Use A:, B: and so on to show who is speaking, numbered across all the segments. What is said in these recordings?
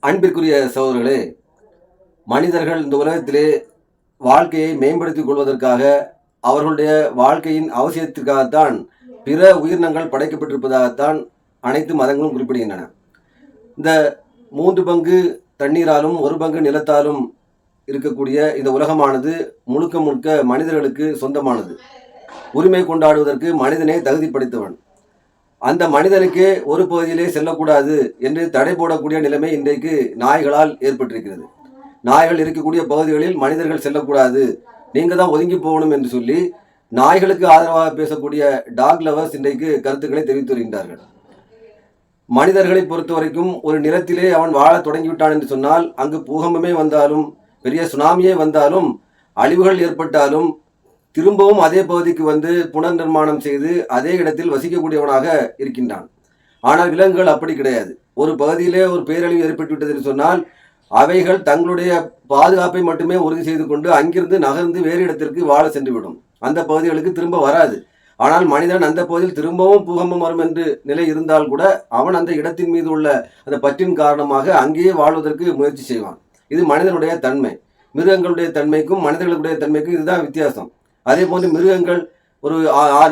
A: அன்பிற்குரிய சகோதரர்களே, மனிதர்கள் இந்த உலகத்திலே வாழ்க்கையை மேம்படுத்திக் கொள்வதற்காக அவர்களுடைய வாழ்க்கையின் அவசியத்திற்காகத்தான் பிற உயிரினங்கள் படைக்கப்பட்டிருப்பதாகத்தான் அனைத்து மதங்களும் குறிப்பிடுகின்றன. இந்த 3 பங்கு தண்ணீராலும் 1 பங்கு நிலத்தாலும் இருக்கக்கூடிய இந்த உலகமானது முழுக்க முழுக்க மனிதர்களுக்கு சொந்தமானது. உரிமை கொண்டாடுவதற்கு மனிதனே தகுதி படைத்தவன். அந்த மனிதனுக்கே ஒரு பகுதியிலே செல்லக்கூடாது என்று தடை போடக்கூடிய நிலைமை இன்றைக்கு நாய்களால் ஏற்பட்டிருக்கிறது. நாய்கள் இருக்கக்கூடிய பகுதிகளில் மனிதர்கள் செல்லக்கூடாது, நீங்க தான் ஒதுங்கி போகணும் என்று சொல்லி நாய்களுக்கு ஆதரவாக பேசக்கூடிய டாக் லவர்ஸ் இன்றைக்கு கருத்துக்களை தெரிவித்து வருகின்றார்கள். மனிதர்களை பொறுத்த வரைக்கும் ஒரு நிலத்திலே அவன் வாழ தொடங்கிவிட்டான் என்று சொன்னால் அங்கு பூகம்பமே வந்தாலும் பெரிய சுனாமியே வந்தாலும் அழிவுகள் ஏற்பட்டாலும் திரும்பவும் அதே பகுதிக்கு வந்து புனர் நிர்மாணம் செய்து அதே இடத்தில் வசிக்கக்கூடியவனாக இருக்கின்றான். ஆனால் விலங்குகள் அப்படி கிடையாது. ஒரு பகுதியிலே ஒரு பேரழிவு ஏற்பட்டுவிட்டது என்று சொன்னால் அவைகள் தங்களுடைய பாதுகாப்பை மட்டுமே உறுதி செய்து கொண்டு அங்கிருந்து நகர்ந்து வேறு இடத்திற்கு வாழ சென்றுவிடும். அந்த பகுதிகளுக்கு திரும்ப வராது. ஆனால் மனிதன் அந்த பகுதியில் திரும்பவும் பூகம்பம் வரும் என்று நிலை இருந்தால் கூட அவன் அந்த இடத்தின் மீது உள்ள அந்த பற்றின் காரணமாக அங்கேயே வாழ்வதற்கு முயற்சி செய்வான். இது மனிதனுடைய தன்மை. மிருகங்களுடைய தன்மைக்கும் மனிதர்களுடைய தன்மைக்கும் இதுதான் வித்தியாசம். அதே போன்று மிருகங்கள் ஒரு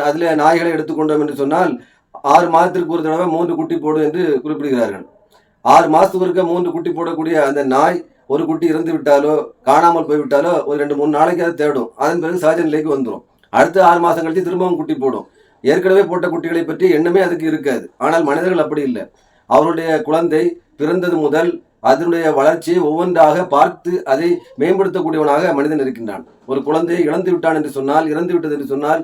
A: அதில் நாய்களை எடுத்துக்கொண்டோம் என்று சொன்னால் 6 மாதத்திற்கு ஒரு தடவை 3 குட்டி போடும் என்று குறிப்பிடுகிறார்கள். 6 மாதத்துக்கு இருக்க 3 குட்டி போடக்கூடிய அந்த நாய் ஒரு குட்டி இறந்து விட்டாலோ காணாமல் போய்விட்டாலோ ஒரு 2-3 நாளைக்கு அதை தேடும். அதன் பிறகு சகஜ நிலைக்கு வந்துடும். அடுத்த 6 மாதம் கழித்து திரும்பவும் குட்டி போடும். ஏற்கனவே போட்ட குட்டிகளை பற்றி எண்ணமே அதுக்கு இருக்காது. ஆனால் மனிதர்கள் அப்படி இல்லை. அவருடைய குழந்தை பிறந்தது முதல் அதனுடைய வளர்ச்சியை ஒவ்வொன்றாக பார்த்து அதை மேம்படுத்தக்கூடியவனாக மனிதன் இருக்கின்றான். ஒரு குழந்தையை இழந்து விட்டான் என்று சொன்னால், இறந்து விட்டது என்று சொன்னால்,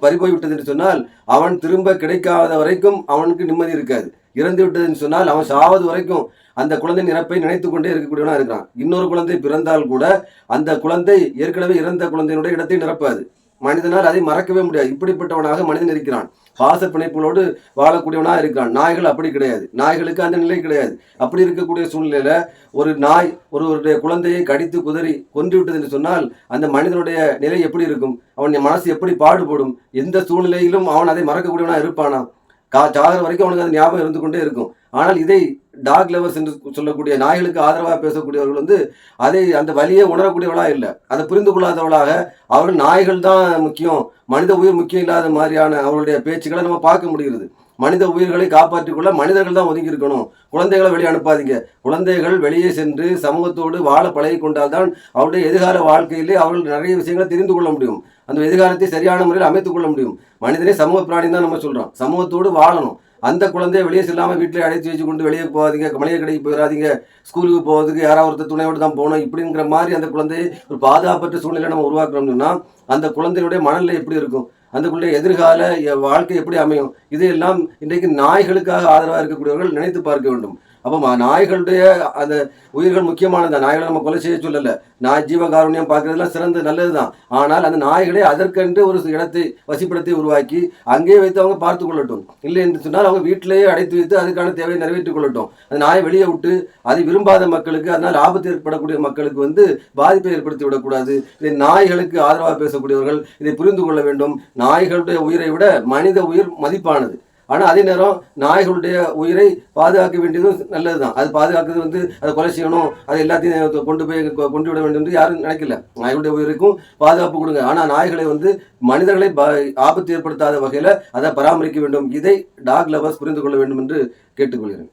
A: பறிபோய்விட்டது என்று சொன்னால் அவன் திரும்ப கிடைக்காத வரைக்கும் அவனுக்கு நிம்மதி இருக்காது. இறந்து விட்டது என்று சொன்னால் அவன் சாவது வரைக்கும் அந்த குழந்தையின் இறப்பை நினைத்து கொண்டே இருக்கக்கூடியவனா இருக்கிறான். இன்னொரு குழந்தை பிறந்தால் கூட அந்த குழந்தை ஏற்கனவே இறந்த குழந்தையினுடைய இடத்தை நிரப்பாது. மனிதனால் அதை மறக்கவே முடியாது. இப்படிப்பட்டவனாக மனிதன் இருக்கிறான். பாச பிணைப்புகளோடு வாழக்கூடியவனாக இருக்கிறான். நாய்கள் அப்படி கிடையாது. நாய்களுக்கு அந்த நிலை கிடையாது. அப்படி இருக்கக்கூடிய சூழ்நிலையில ஒரு நாய் ஒருவருடைய குழந்தையை கடித்து குதறி கொன்று விட்டது என்று சொன்னால் அந்த மனிதனுடைய நிலை எப்படி இருக்கும்? அவன் மனசு எப்படி பாடுபடும்? எந்த சூழ்நிலையிலும் அவன் அதை மறக்கக்கூடியவனாக இருப்பானா? சாகிற வரைக்கும் அவனுக்கு அது ஞாபகம் இருந்து கொண்டே இருக்கும். ஆனால் இதை டாக் லவர்ஸ் என்று சொல்லக்கூடிய நாய்களுக்கு ஆதரவாக பேசக்கூடியவர்கள் வந்து அதை அந்த வலியை உணரக்கூடியவளாக இல்லை. அதை புரிந்து கொள்ளாதவளாக அவர்கள் நாய்கள் தான் முக்கியம், மனித உயிர் முக்கியம் இல்லாத மாதிரியான அவர்களுடைய பேச்சுக்களை நம்ம பார்க்க முடிகிறது. மனித உயிர்களை காப்பாற்றிக் கொள்ள மனிதர்கள் தான் ஒதுங்கி இருக்கணும். குழந்தைகளை வெளியே அனுப்பாதீங்க. குழந்தைகள் வெளியே சென்று சமூகத்தோடு வாழ பழகி கொண்டால்தான் அவருடைய எதிர்கால வாழ்க்கையிலே அவர்கள் நிறைய விஷயங்களை தெரிந்து கொள்ள முடியும். அந்த எதிர்காலத்தை சரியான முறையில் அமைத்துக் கொள்ள முடியும். மனிதனே சமூக பிராணி தான் நம்ம சொல்றோம். சமூகத்தோடு வாழணும். அந்த குழந்தைய வெளியே செல்லாமல் வீட்டிலே அடைச்சி வச்சு கொண்டு வெளியே போகாதீங்க, மளிகை கடைக்கு போயிடாதீங்க, ஸ்கூலுக்கு போகிறதுக்கு யாராவது ஒருத்தர் துணையோடு தான் போகணும் இப்படிங்கிற மாதிரி அந்த குழந்தையை ஒரு பாதுகாப்பற்ற சூழ்நிலை நம்ம உருவாக்குறோம்னா அந்த குழந்தையுடைய மனநிலை எப்படி இருக்கும்? அந்த குழந்தைய எதிர்கால வாழ்க்கை எப்படி அமையும்? இதையெல்லாம் இன்றைக்கு நாய்களுக்காக ஆதரவாக இருக்கக்கூடியவர்கள் நினைத்து பார்க்க வேண்டும். அப்போ நாய்களுடைய அந்த உயிர்கள் முக்கியமானது. நாய்களை நம்ம கொலை செய்ய சொல்லலை. நாய் ஜீவகாருண்யம் பார்க்கறதுலாம் சிறந்த நல்லது தான். ஆனால் அந்த நாய்களே அதற்கென்று ஒரு இடத்தை வசிப்பிடத்தை உருவாக்கி அங்கேயே வைத்து அவங்க பார்த்து கொள்ளட்டும். இல்லை என்று சொன்னால் அவங்க வீட்டிலேயே அடைத்து வைத்து அதுக்கான தேவையை நிறைவேற்றிக் கொள்ளட்டும். அந்த நாயை வெளியே விட்டு அதை விரும்பாத மக்களுக்கு, அதனால் ஆபத்து ஏற்படக்கூடிய மக்களுக்கு வந்து பாதிப்பை ஏற்படுத்தி விடக்கூடாது. இதை நாய்களுக்கு ஆதரவாக பேசக்கூடியவர்கள் இதை புரிந்து கொள்ள வேண்டும். நாய்களுடைய உயிரை விட மனித உயிர் மதிப்பானது. ஆனால் அதே நேரம் நாய்களுடைய உயிரை பாதுகாக்க வேண்டியதும் நல்லது தான். அது பாதுகாக்கிறது வந்து அதை கொலை செய்யணும், அதை எல்லாத்தையும் கொண்டு விட வேண்டும் என்று யாரும் நினைக்கல. நாய்களுடைய உயிருக்கும் பாதுகாப்பு கொடுங்க. ஆனால் நாய்களை வந்து மனிதர்களை ஆபத்து ஏற்படுத்தாத வகையில் அதை பராமரிக்க வேண்டும். இதை டாக் லவர்ஸ் புரிந்து கொள்ள வேண்டும் என்று கேட்டுக்கொள்கிறேன்.